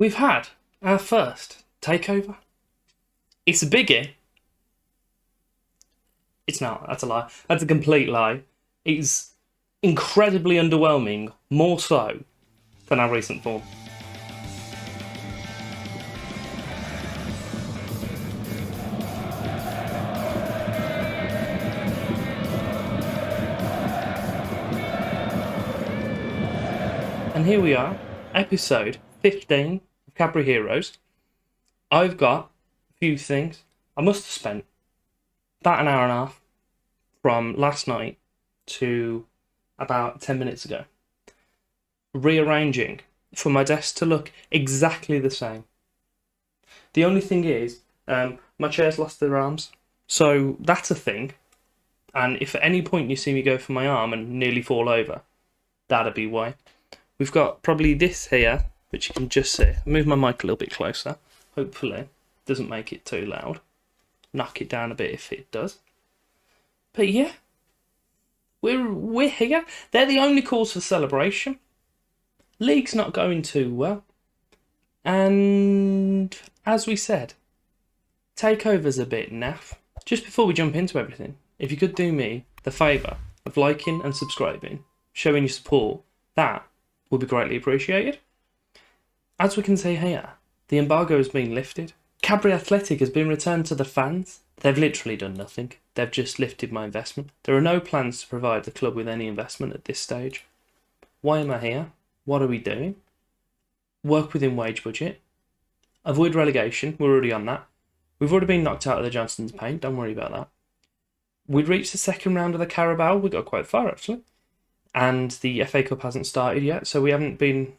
We've had our first takeover. It's a biggie. It's not. That's a lie. That's a complete lie. It's incredibly underwhelming, more so than our recent form. And here we are, episode 15 of Cadbury Heroes. I've got a few things. I must have spent about an hour and a half from last night to about 10 minutes ago rearranging for my desk to look exactly the same. The only thing is, my chair's lost their arms, so that's a thing. And if at any point you see me go for my arm and nearly fall over, that'd be why. We've got probably this here, which you can just see. I'll move my mic a little bit closer. Hopefully, it doesn't make it too loud. Knock it down a bit if it does. But yeah, we're here. They're the only cause for celebration. League's not going too well. And as we said, takeover's a bit naff. Just before we jump into everything, if you could do me the favour of liking and subscribing, showing your support, that would be greatly appreciated. As we can see here, the embargo has been lifted. Cadbury Athletic has been returned to the fans. They've literally done nothing. They've just lifted my investment. There are no plans to provide the club with any investment at this stage. Why am I here? What are we doing? Work within wage budget. Avoid relegation. We're already on that. We've already been knocked out of the Johnston's paint. Don't worry about that. We'd reached the second round of the Carabao. We got quite far, actually. And the FA Cup hasn't started yet, so we haven't been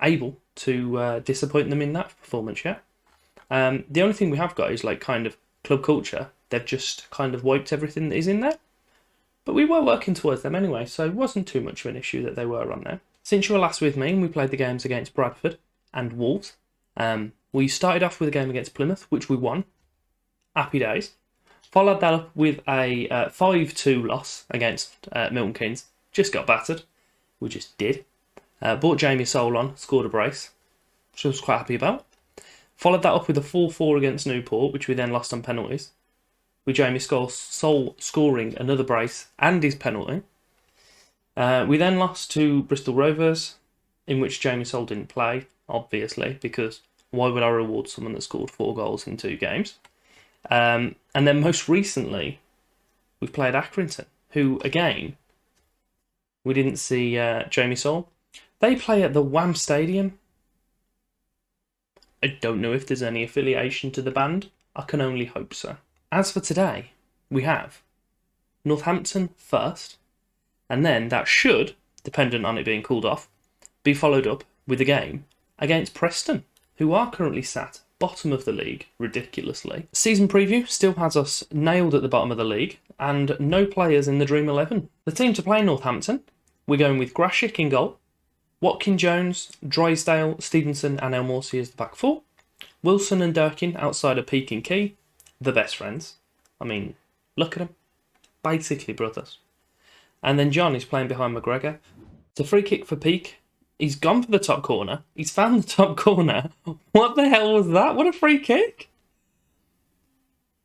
able to disappoint them in that performance yet. The only thing we have got is like kind of club culture. They've just kind of wiped everything that is in there. But we were working towards them anyway, so it wasn't too much of an issue that they were on there. Since you were last with me, we played the games against Bradford and Wolves. We started off with a game against Plymouth, which we won. Happy days. Followed that up with a 5-2 loss against Milton Keynes. Just got battered. We just did. Brought Jamie Soul on, scored a brace, which I was quite happy about. Followed that up with a 4-4 against Newport, which we then lost on penalties, with Jamie Soul scoring another brace and his penalty. We then lost to Bristol Rovers, in which Jamie Soul didn't play, obviously, because why would I reward someone that scored 4 goals in 2 games? And then most recently, we've played Accrington, who, again, we didn't see Jamie Soul. They play at the Wham Stadium. I don't know if there's any affiliation to the band. I can only hope so. As for today, we have Northampton first, and then that should, dependent on it being called off, be followed up with a game against Preston, who are currently sat bottom of the league, ridiculously. Season preview still has us nailed at the bottom of the league, and no players in the Dream 11. The team to play Northampton, we're going with Grashik in goal, Watkin Jones, Drysdale, Stevenson and El Morsi as the back 4, Wilson and Durkin outside of Peak and Key, the best friends. I mean, look at them. Basically brothers. And then John is playing behind McGregor. It's a free kick for Peak. He's gone for the top corner. He's found the top corner. What the hell was that? What a free kick.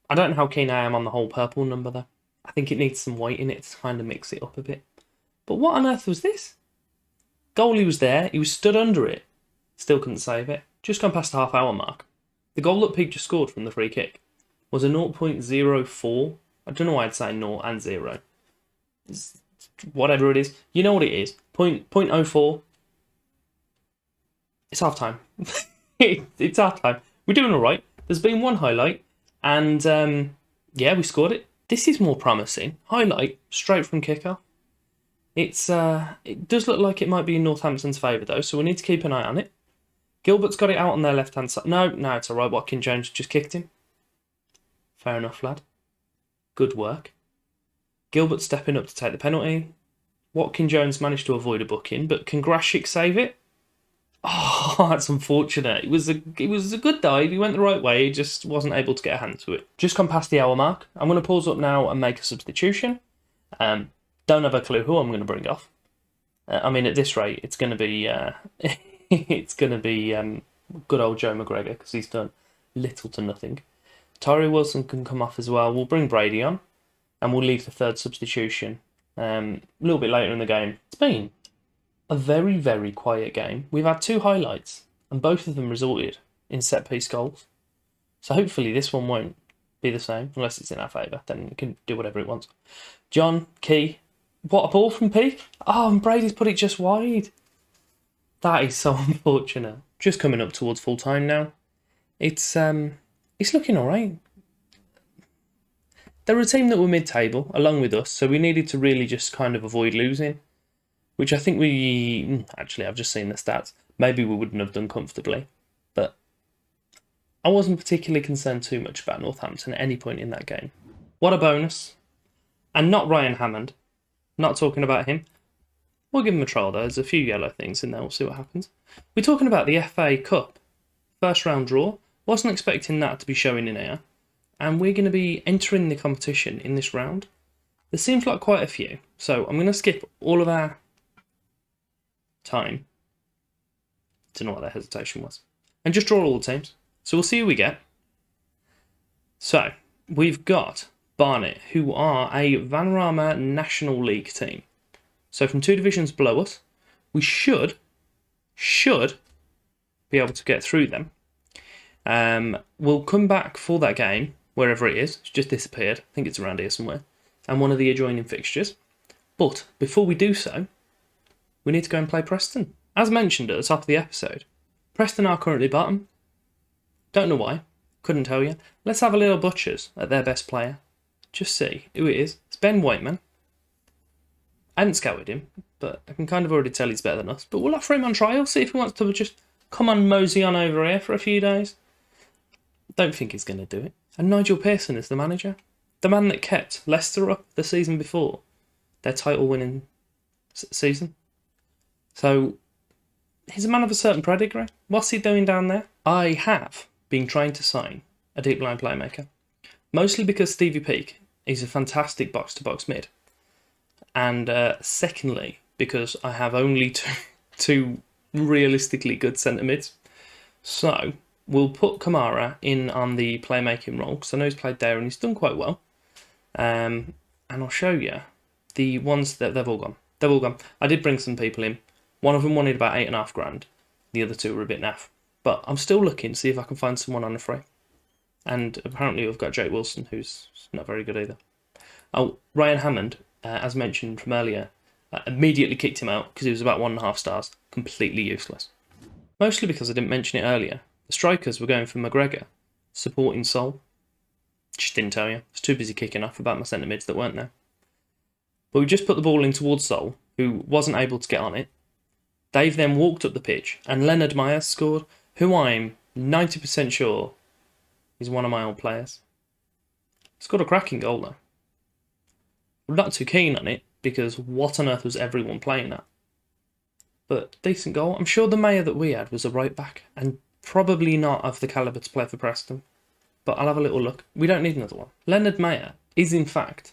I don't know how keen I am on the whole purple number though. I think it needs some weight in it to kind of mix it up a bit. But what on earth was this? Goalie was there. He was stood under it. Still couldn't save it. Just gone past the half hour mark. The goal that Peak just scored from the free kick was a 0.04. I don't know why I'd say 0 and 0. It's whatever it is. You know what it is. 0.04. It's half time. It's half time. We're doing all right. There's been one highlight, and yeah, we scored it. This is more promising. Highlight straight from kickoff. It does look like it might be in Northampton's favour though, so we need to keep an eye on it. Gilbert's got it out on their left hand side. No, it's alright. Watkin Jones just kicked him. Fair enough, lad. Good work. Gilbert stepping up to take the penalty. Watkin Jones managed to avoid a booking, but can Grashik save it? Oh, that's unfortunate. It was a good dive. He went the right way. He just wasn't able to get a hand to it. Just gone past the hour mark. I'm going to pause up now and make a substitution. Don't have a clue who I'm going to bring off. I mean, at this rate, it's going to be it's going to be good old Joe McGregor because he's done little to nothing. Tyree Wilson can come off as well. We'll bring Brady on and we'll leave the third substitution a little bit later in the game. It's been a very, very quiet game. We've had 2 highlights and both of them resulted in set-piece goals. So hopefully this one won't be the same, unless it's in our favour. Then it can do whatever it wants. John, Key. What a ball from P. Oh, and Brady's put it just wide. That is so unfortunate. Just coming up towards full time now. It's looking alright. They're a team that were mid-table, along with us, so we needed to really just kind of avoid losing. Which I think we... Actually, I've just seen the stats. Maybe we wouldn't have done comfortably. But I wasn't particularly concerned too much about Northampton at any point in that game. What a bonus. And not Ryan Hammond. Not talking about him. We'll give him a trial though. There's a few yellow things in there. We'll see what happens. We're talking about the FA Cup. First round draw. Wasn't expecting that to be showing in here. And we're going to be entering the competition in this round. There seems like quite a few. So I'm going to skip all of our time. Don't know what that hesitation was. And just draw all the teams. So we'll see who we get. So we've got Barnet, who are a Vanarama National League team. So from 2 divisions below us, we should be able to get through them. We'll come back for that game, wherever it is. It's just disappeared. I think it's around here somewhere. And one of the adjoining fixtures. But before we do so, we need to go and play Preston. As mentioned at the top of the episode, Preston are currently bottom. Don't know why. Couldn't tell you. Let's have a little butchers at their best player. Just see who it is. It's Ben Whiteman. I haven't scouted him, but I can kind of already tell he's better than us. But we'll offer him on trial, see if he wants to just come on mosey on over here for a few days. Don't think he's going to do it. And Nigel Pearson is the manager. The man that kept Leicester up the season before. Their title-winning season. So, he's a man of a certain pedigree. What's he doing down there? I have been trying to sign a deep line playmaker. Mostly because Stevie Peake is a fantastic box-to-box mid. And secondly, because I have only two realistically good centre mids. So, we'll put Kamara in on the playmaking role, because I know he's played there and he's done quite well. And I'll show you the ones that they've all gone. They've all gone. I did bring some people in. One of them wanted about $8,500. The other 2 were a bit naff. But I'm still looking to see if I can find someone on a free. And apparently we've got Jake Wilson, who's not very good either. Oh, Ryan Hammond, as mentioned from earlier, immediately kicked him out because he was about 1.5 stars. Completely useless. Mostly because I didn't mention it earlier. The strikers were going for McGregor, supporting Sol. Just didn't tell you. I was too busy kicking off about my centre mids that weren't there. But we just put the ball in towards Sol, who wasn't able to get on it. Dave then walked up the pitch, and Leonard Myers scored, who I'm 90% sure is one of my old players. Scored a cracking goal though. I'm not too keen on it, because what on earth was everyone playing at? But decent goal. I'm sure the mayor that we had was a right back, and probably not of the calibre to play for Preston. But I'll have a little look. We don't need another one. Leonard Mayer is in fact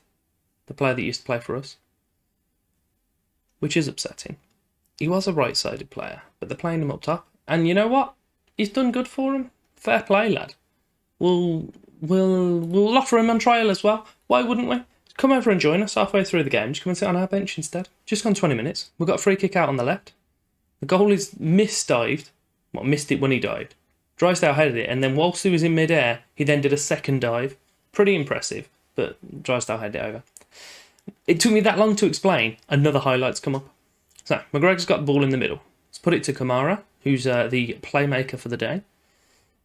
the player that used to play for us. Which is upsetting. He was a right-sided player, but they're playing him up top. And you know what? He's done good for him. Fair play, lad. We'll offer him on trial as well. Why wouldn't we? Come over and join us halfway through the game. Just come and sit on our bench instead. Just gone 20 minutes. We've got a free kick out on the left. The goal is misdived. Well, missed it when he dived. Drysdale headed it, and then whilst he was in mid-air, he then did a second dive. Pretty impressive, but Drysdale headed it over. It took me that long to explain. Another highlight's come up. So, McGregor's got the ball in the middle. Let's put it to Kamara, who's the playmaker for the day.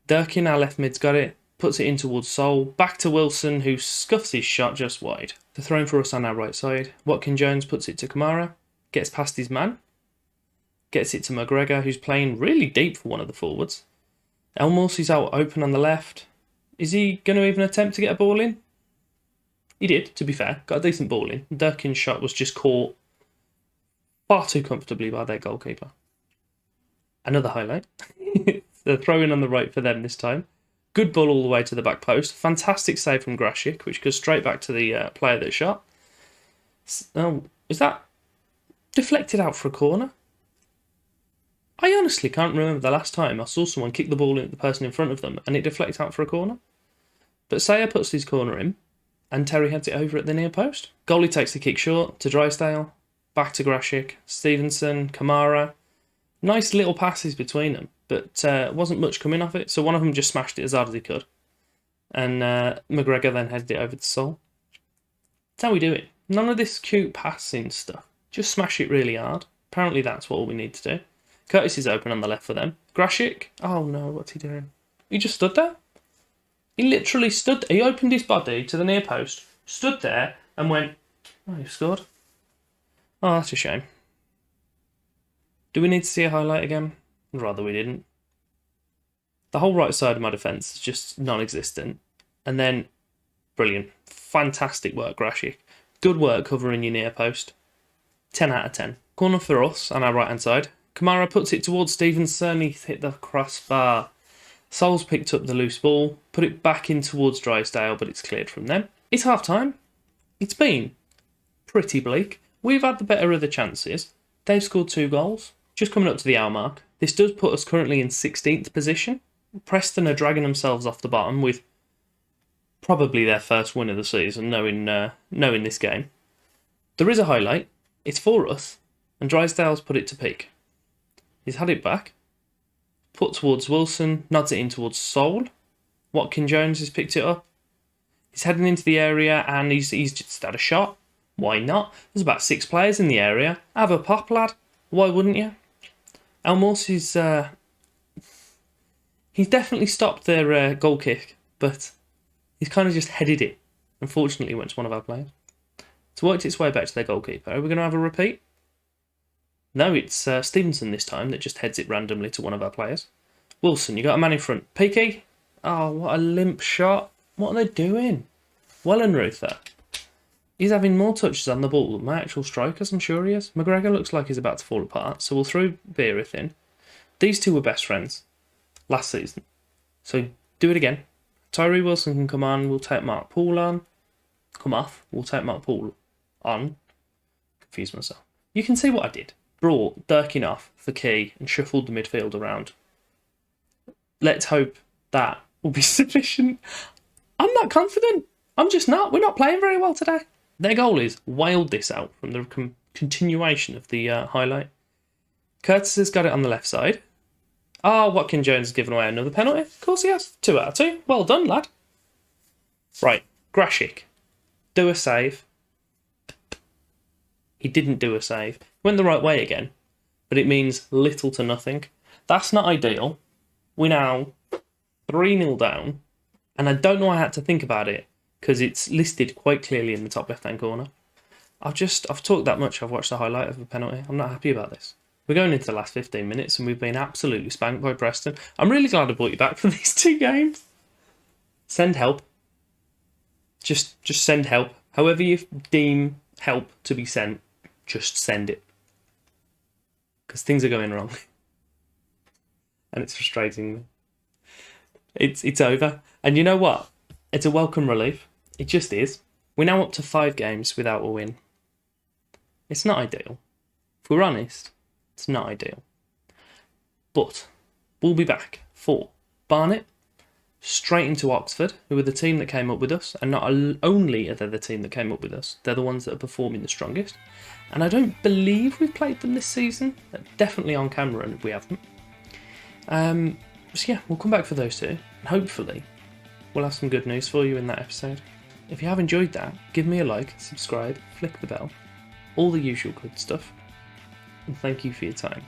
Durkin, our left mid's got it. Puts it in towards Sol. Back to Wilson, who scuffs his shot just wide. They're throwing for us on our right side. Watkin Jones puts it to Kamara. Gets past his man. Gets it to McGregor, who's playing really deep for one of the forwards. Elmos is out open on the left. Is he going to even attempt to get a ball in? He did, to be fair. Got a decent ball in. Durkin's shot was just caught far too comfortably by their goalkeeper. Another highlight. They're throwing on the right for them this time. Good ball all the way to the back post. Fantastic save from Grashik, which goes straight back to the player that shot. Oh, is that deflected out for a corner? I honestly can't remember the last time I saw someone kick the ball at the person in front of them and it deflects out for a corner. But Sayer puts his corner in, and Terry heads it over at the near post. Goalie takes the kick short to Drysdale, back to Grashik, Stevenson, Kamara. Nice little passes between them, but wasn't much coming off it, so one of them just smashed it as hard as he could. And McGregor then headed it over to Sol. That's how we do it. None of this cute passing stuff. Just smash it really hard. Apparently that's what all we need to do. Curtis is open on the left for them. Grashik, oh no, what's he doing? He just stood there. He literally stood there. He opened his body to the near post, stood there and went, oh, you've scored. Oh, that's a shame. Do we need to see a highlight again? I'd rather we didn't. The whole right side of my defence is just non-existent. And then, brilliant. Fantastic work, Grashik. Good work covering your near post. 10 out of 10. Corner for us on our right-hand side. Kamara puts it towards Stevenson. He's hit the crossbar. Sol's picked up the loose ball, put it back in towards Drysdale, but it's cleared from them. It's half-time. It's been pretty bleak. We've had the better of the chances. They've scored 2 goals. Just coming up to the hour mark. This does put us currently in 16th position. Preston are dragging themselves off the bottom with probably their first win of the season, knowing this game. There is a highlight. It's for us, and Drysdale's put it to peak. He's had it back, put towards Wilson, nods it in towards Sol. Watkin Jones has picked it up. He's heading into the area and he's just had a shot. Why not? There's about 6 players in the area. Have a pop, lad. Why wouldn't you? Elmos he's definitely stopped their goal kick, but he's kind of just headed it. Unfortunately, it went to one of our players. It's worked its way back to their goalkeeper. Are we going to have a repeat? No, it's Stevenson this time that just heads it randomly to one of our players. Wilson, you got a man in front. Peaky? Oh, what a limp shot. What are they doing? Wellenreuther. He's having more touches on the ball than my actual strikers, I'm sure he is. McGregor looks like he's about to fall apart, so we'll throw Beereth in. These two were best friends last season. So do it again. Tyree Wilson can come on, we'll take Mark Poole on. Come off, we'll take Mark Poole on. Confused myself. You can see what I did. Brought Durkin off for key and shuffled the midfield around. Let's hope that will be sufficient. I'm not confident. I'm just not. We're not playing very well today. Their goalies wailed this out from the continuation of the highlight. Curtis has got it on the left side. Watkin Jones has given away another penalty. Of course he has. 2 out of 2. Well done, lad. Right, Grashik. Do a save. He didn't do a save. Went the right way again, but it means little to nothing. That's not ideal. We're now 3-0 down, and I don't know why I had to think about it, because it's listed quite clearly in the top left-hand corner. I've talked that much, I've watched the highlight of a penalty. I'm not happy about this. We're going into the last 15 minutes, and we've been absolutely spanked by Preston. I'm really glad I brought you back for these 2 games. Send help. Just send help. However you deem help to be sent, just send it. Because things are going wrong. And it's frustrating me. It's over. And you know what? It's a welcome relief. It just is. We're now up to 5 games without a win. It's not ideal. If we're honest, it's not ideal. But we'll be back for Barnet, straight into Oxford, who are the team that came up with us. And not only are they the team that came up with us, they're the ones that are performing the strongest. And I don't believe we've played them this season. Definitely on camera, and we haven't. So yeah, we'll come back for those 2. And hopefully, we'll have some good news for you in that episode. If you have enjoyed that, give me a like, subscribe, flick the bell. All the usual good stuff. And thank you for your time.